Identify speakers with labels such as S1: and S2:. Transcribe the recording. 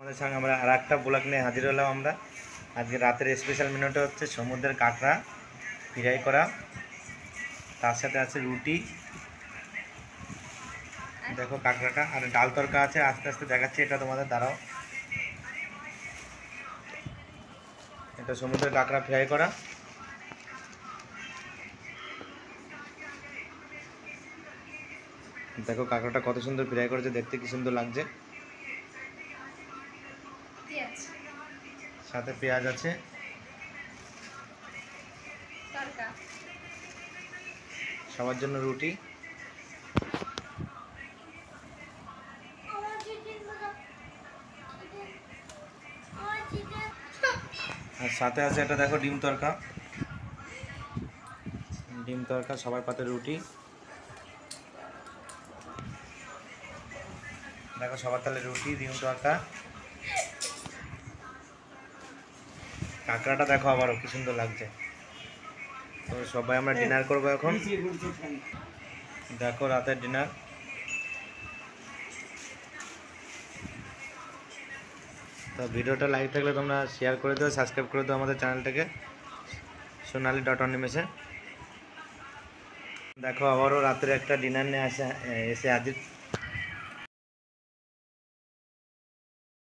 S1: আমাদের সঙ্গে আমরা আরেকটা ব্লগ নিয়ে হাজির হলাম। আমরা আজকে রাতের স্পেশাল মেনুটা হচ্ছে সমুদ্রের কাঁকড়া ফ্রাই করা, তার সাথে আছে রুটি। দেখো কাঁকড়াটা, আর ডাল তরকা আছে, আস্তে আস্তে দেখাচ্ছি এটা তোমাদের, দাঁড়াও। এটা সমুদ্রের কাঁকড়া ফ্রাই করা। দেখো কাঁকড়াটা কত সুন্দর ফ্রাই করেছে, দেখতে কি সুন্দর লাগছে। সাথে পেঁয়াজ আছে, সবার জন্য রুটি, আর সাথে আছে এটা দেখো ডিম তরকা। ডিম তরকা, সবার পাতে রুটি। দেখো সবার তাহলে রুটি, ডিম তরকা, কাঁকড়াটা দেখো আবারও কি সুন্দর লাগছে। তো সবাই আমরা ডিনার করবো এখন। দেখো রাতের ডিনার। তো ভিডিওটা লাইক থাকলে তোমরা শেয়ার করে দিও, সাবস্ক্রাইব করে দিও আমাদের চ্যানেলটাকে সোনালি.অনিমেশে। দেখো আবারও রাতের একটা ডিনার নিয়ে এসে হাজির